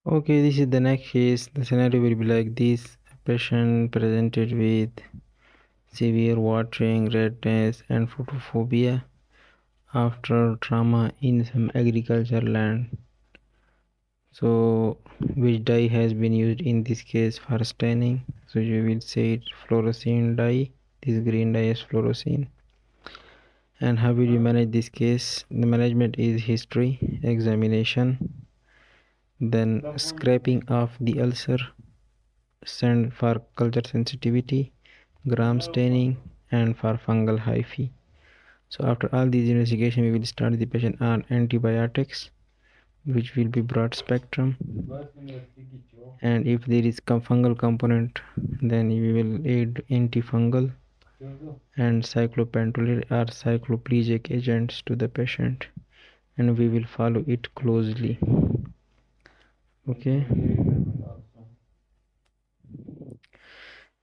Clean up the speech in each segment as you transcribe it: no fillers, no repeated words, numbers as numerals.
Okay, this is the next case. The scenario will be like this. A patient presented with severe watering, redness, and photophobia after trauma in some agricultural land. So, which dye has been used in this case for staining? So, you will say it fluorescein dye. This green dye is fluorescein. And how will you manage this case? The management is history, examination, then scraping of the ulcer, send for culture sensitivity, gram staining, and for fungal hyphae. So after all these investigation, we will start the patient on antibiotics, which will be broad spectrum, and if there is fungal component, then we will add antifungal and cyclopentolate or cycloplegic agents to the patient, and we will follow it closely. Okay,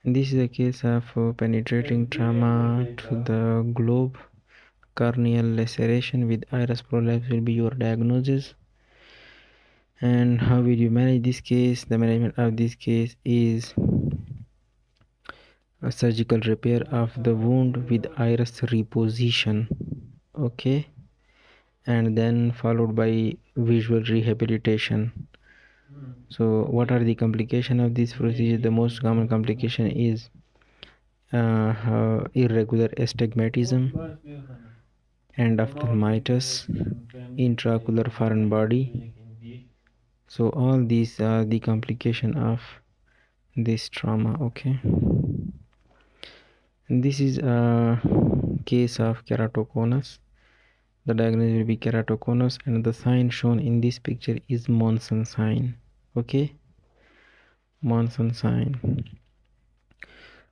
and this is a case of penetrating trauma to the globe. Corneal laceration with iris prolapse will be your diagnosis. And how will you manage this case? The management of this case is a surgical repair of the wound with iris reposition. Okay, and then followed by visual rehabilitation. So what are the complications of this procedure? The most common complication is irregular astigmatism, endophthalmitis, intraocular foreign body. So all these are the complication of this trauma. Okay, and this is a case of keratoconus. The diagnosis will be keratoconus, and the sign shown in this picture is Monson sign. Okay, Monson sign.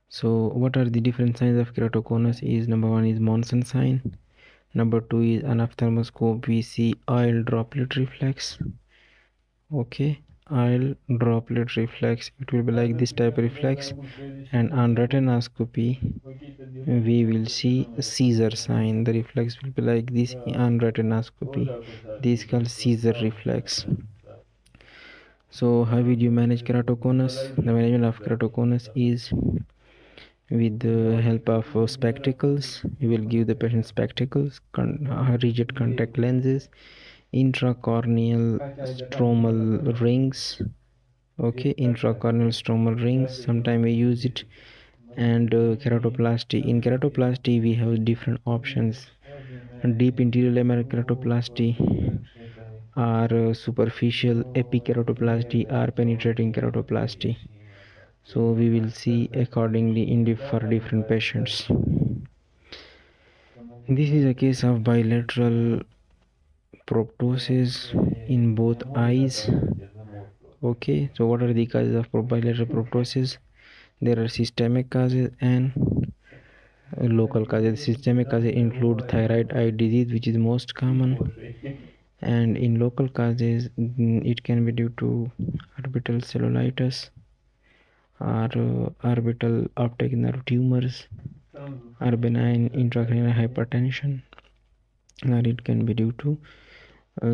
So what are the different signs of keratoconus? Is number one is Monson sign, number two is on ophthalmoscope we see oil droplet reflex. Okay, oil droplet reflex, it will be like this type of reflex, and on retinoscopy we will see a Caesar sign. The reflex will be like this on retinoscopy. This is called Caesar reflex. So how will you manage keratoconus? The management of keratoconus is with the help of spectacles. You will give the patient spectacles, rigid contact lenses, intracorneal stromal rings. Okay, intracorneal stromal rings, sometimes we use it, and keratoplasty. In keratoplasty we have different options: deep interior lamella keratoplasty, or superficial epikeratoplasty, or penetrating keratoplasty. So we will see accordingly for different patients. This is a case of bilateral proptosis in both eyes. Okay, so what are the causes of bilateral proptosis? There are systemic causes and local causes. Systemic causes include thyroid eye disease, which is most common, and in local causes it can be due to orbital cellulitis, or orbital optic nerve tumors, or benign intracranial hypertension, or it can be due to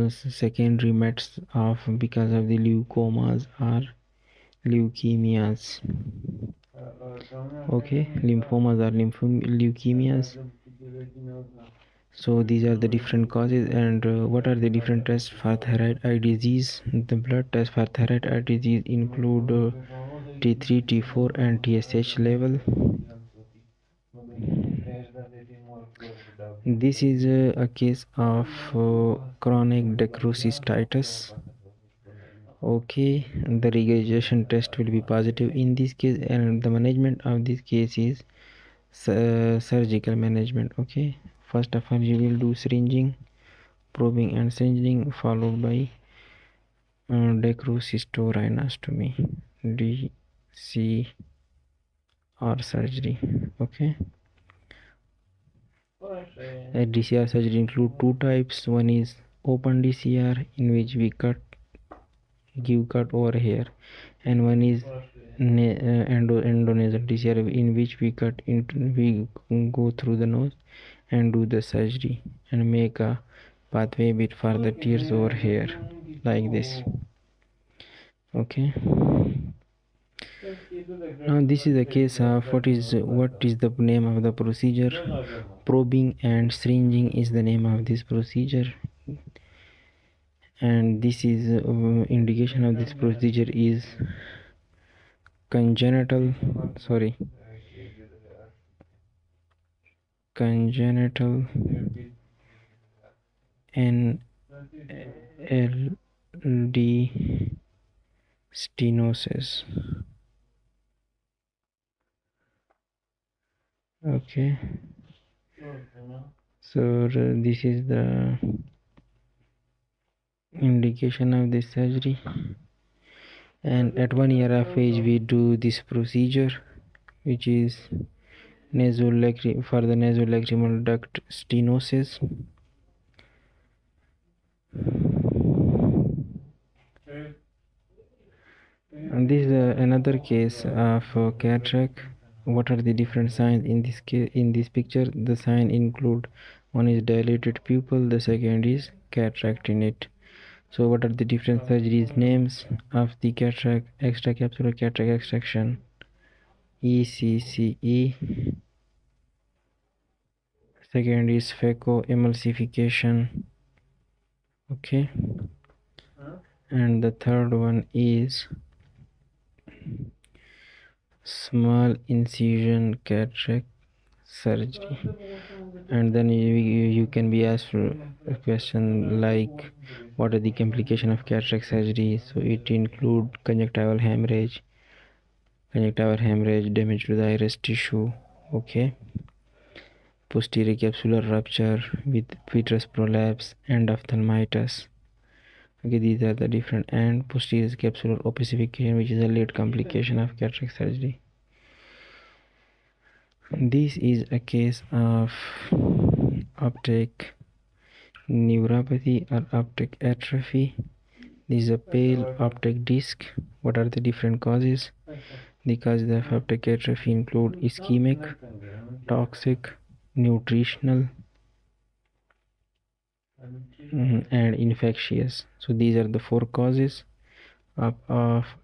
secondary mets of because of the leucomas or leukemias. Okay, lymphomas or leukemias. So these are the different causes. And what are the different tests for thyroid eye disease? The blood tests for thyroid eye disease include T3, T4 and TSH level. This is a case of chronic decrucistitis. Okay, the regurgitation test will be positive in this case, and the management of this case is surgical management. Okay, first of all you will do syringing, probing and syringing, followed by decrucitorhinostomy, DC or surgery. Okay, DCR surgery include two types. One is open DCR, in which we give cut over here, and one is endonasal DCR, in which we go through the nose and do the surgery and make a pathway bit for the tears over here, like this. Okay, now this is a case of what is the name of the procedure. Probing and syringing is the name of this procedure, and this is indication of this procedure is congenital NLD stenosis. Okay, so this is the indication of this surgery, and at 1 year of age we do this procedure, which is for the nasolacrimal duct stenosis. And this is another case of cataract. What are the different signs in this case? In this picture, the sign include: one is dilated pupil, the second is cataract in it. So what are the different surgeries names of the cataract? Extracapsular cataract extraction, ECCE. Second is phacoemulsification. Okay, and the third one is small incision cataract surgery. And then you can be asked for a question like, what are the complications of cataract surgery? So it include conjunctival hemorrhage, damage to the iris tissue. Okay, posterior capsular rupture with vitreous prolapse and ophthalmitis. Okay, these are the different, and posterior capsular opacification, which is a late complication of cataract surgery. This is a case of optic neuropathy or optic atrophy. This is a pale optic disc. What are the different causes? The causes of optic atrophy include ischemic, toxic, nutritional, and infectious. So these are the 4 causes of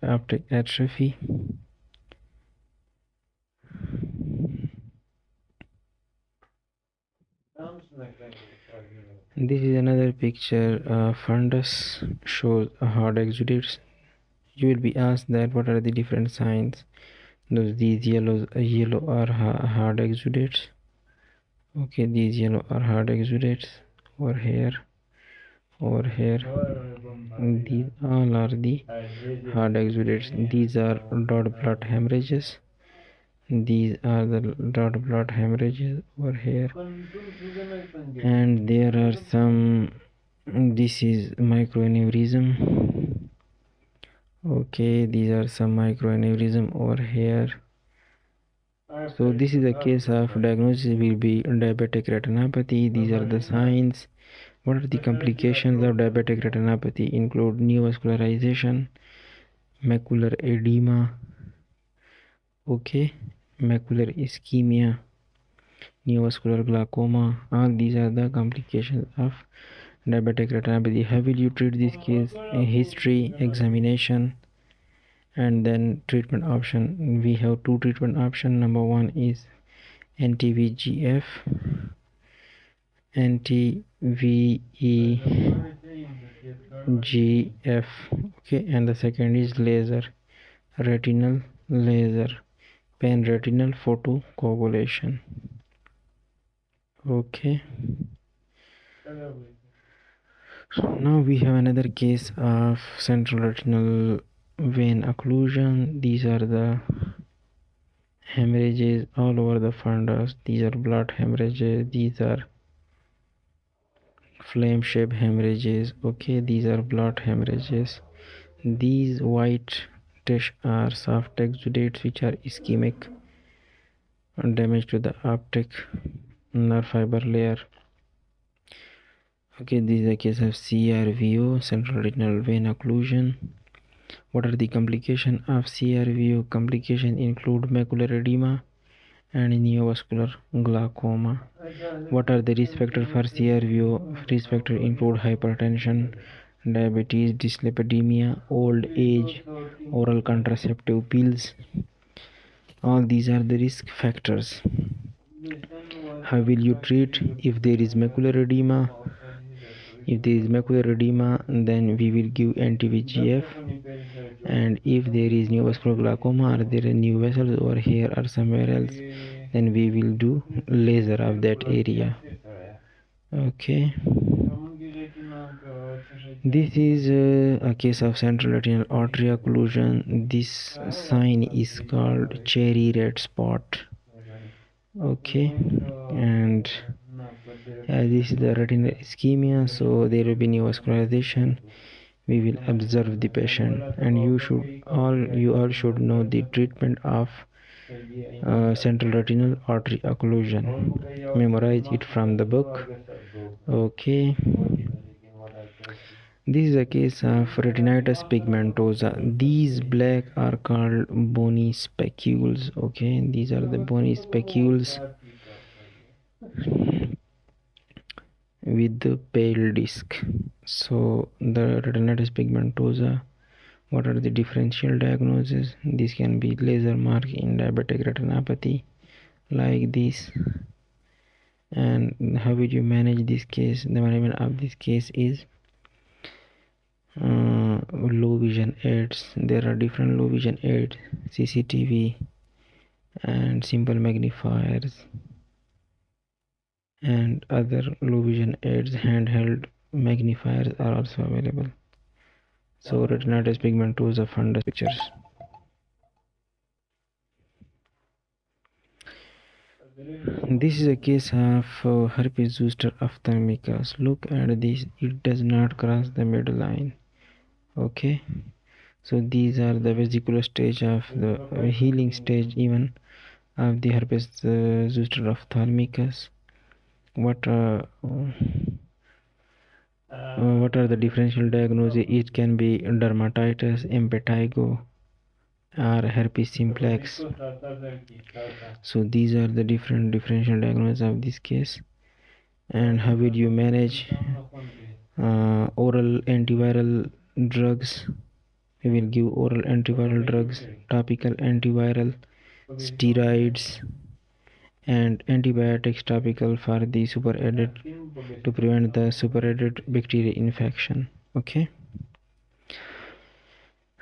optic atrophy. This is another picture. Fundus shows a hard exudates. You will be asked that what are the different signs. These yellow are hard exudates. Okay, these yellow are hard exudates. Over here, these all are the hard exudates. These are dot blood hemorrhages. These are the dot blood hemorrhages over here, and there are some. This is microaneurysm. Okay, these are some microaneurysm over here. So this is a case of diagnosis will be diabetic retinopathy. These are the signs. What are the complications of diabetic retinopathy? Include neovascularization, macular edema, okay, macular ischemia, neovascular glaucoma. All these are the complications of diabetic retinopathy. How will you treat this case? History, examination, and then treatment option. We have 2 treatment options. Number 1 is anti-VEGF, okay, and the second is laser, retinal laser, pan-retinal photocoagulation. Okay, so now we have another case of central retinal vein occlusion. These are the hemorrhages all over the fundus. These are blood hemorrhages. These are flame shaped hemorrhages. Okay, these are blood hemorrhages. These white dish are soft exudates which are ischemic, damage to the optic nerve fiber layer. Okay, this is a case of CRVO, central retinal vein occlusion. What are the complications of CRVO? Complications include macular edema and neovascular glaucoma. What are the risk factors for CRVO? Risk factors include hypertension, diabetes, dyslipidemia, old age, oral contraceptive pills. All these are the risk factors. How will you treat if there is macular edema? If there is macular edema, then we will give anti-VEGF, and if there is neovascular glaucoma or there are new vessels over here or somewhere else, then we will do laser of that area. Okay, this is a case of central retinal artery occlusion. This sign is called cherry red spot. Okay, and as this is the retinal ischemia, so there will be neovascularization. We will observe the patient, and you all should know the treatment of central retinal artery occlusion. Memorize it from the book. Okay, this is a case of retinitis pigmentosa. These black are called bony specules. Okay, these are the bony specules with the pale disc. So the retinitis pigmentosa, what are the differential diagnoses? This can be laser mark in diabetic retinopathy like this. And how will you manage this case? The management of this case is low vision aids. There are different low vision aids, CCTV and simple magnifiers, and other low vision aids, handheld magnifiers are also available. So retinitis pigmentosa fundus pictures. This is a case of herpes zoster ophthalmicus. Look at this, it does not cross the midline. Okay, so these are the vesicular stage of the healing stage even of the herpes zoster ophthalmicus. What are the differential diagnoses? It can be dermatitis, impetigo, or herpes simplex. So these are the different differential diagnoses of this case. And how will you manage? Oral antiviral drugs. We will give oral antiviral drugs, topical antiviral, steroids, and antibiotics topical for the superadded to prevent the superadded bacterial infection. Okay,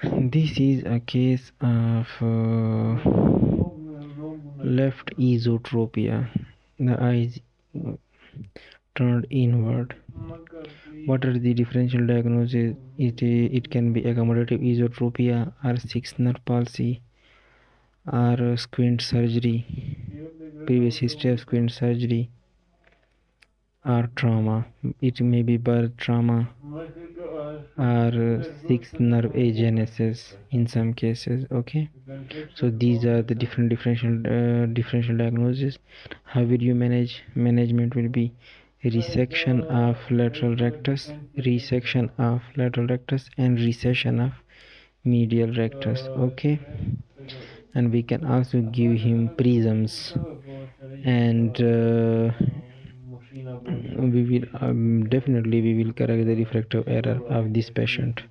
this is a case of left esotropia. The eyes turned inward. What are the differential diagnoses? It can be accommodative esotropia, or sixth nerve palsy, or squint surgery, previous history of squint surgery, or trauma. It may be birth trauma or sixth nerve agenesis in some cases. Okay, so these are the different differential diagnoses. How will you manage? Management will be resection of lateral rectus, resection of lateral rectus, and recession of medial rectus. Okay, and we can also give him prisms, and we will definitely we will correct the refractive error of this patient.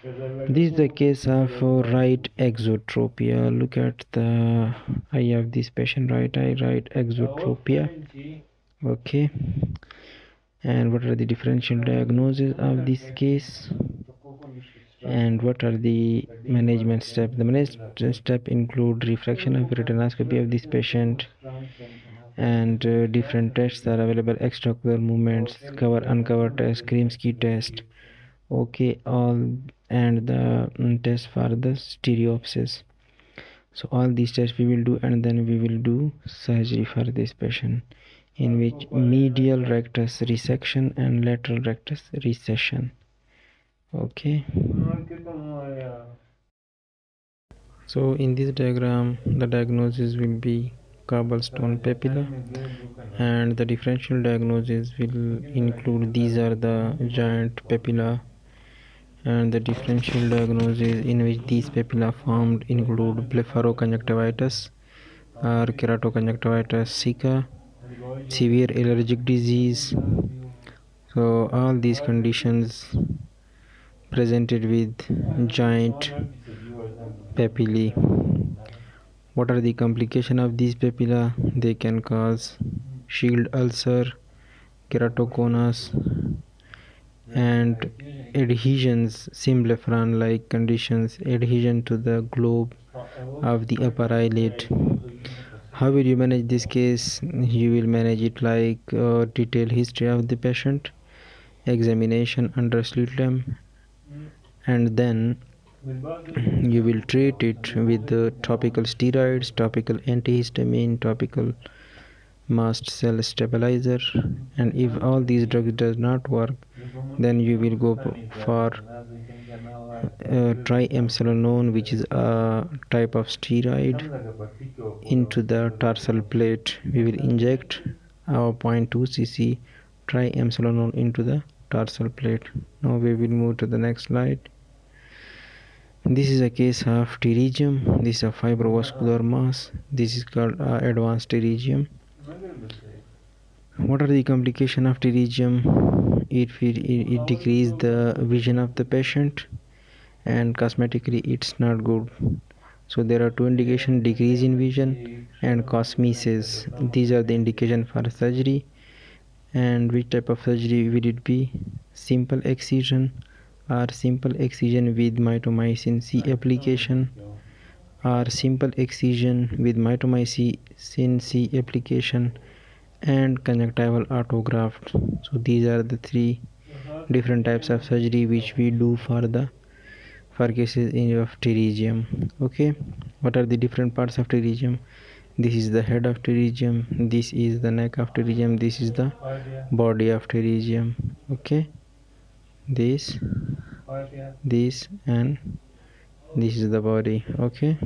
This is the case of right exotropia. Look at the eye of this patient, right eye, right exotropia. Okay, and what are the differential diagnoses of this case, and what are the management steps? The management step include refraction of retinoscopy of this patient, and different tests are available: extraocular movements, cover uncover test, Krimsky test. Okay, all, and the test for the stereopsis. So all these tests we will do, and then we will do surgery for this patient, in which medial rectus resection and lateral rectus recession. Okay, so in this diagram the diagnosis will be cobblestone papilla, and the differential diagnosis will include these are the giant papilla, and the differential diagnosis in which these papilla formed include blepharoconjunctivitis or keratoconjunctivitis sicca, severe allergic disease, So all these conditions presented with giant papillae. What are the complications of these papilla? They can cause shield ulcer, keratoconus, and adhesions, symblepharon like conditions, adhesion to the globe of the upper eyelid. How will you manage this case? You will manage it like detailed history of the patient, examination under slit lamp, and then you will treat it with the topical steroids, topical antihistamine, topical mast cell stabilizer, and if all these drugs does not work, then you will go for triamcinolone, which is a type of steroid, into the tarsal plate. We will inject our 0.2 cc triamcinolone into the tarsal plate. Now we will move to the next slide. This is a case of pterygium. This is a fibrovascular mass. This is called advanced pterygium. What are the complications of pterygium? It decreases the vision of the patient, and cosmetically it's not good. So there are two indications: decrease in vision and cosmesis. These are the indications for surgery. And which type of surgery will it be? Simple excision or simple excision with mitomycin C application, or simple excision with mitomycin C application and conjunctival autograft. So these are the three different types of surgery which we do for cases of pterygium. Okay, what are the different parts of pterygium? This is the head of pterygium, this is the neck of pterygium, this is the body of pterygium. Okay, this and this is the body. Okay,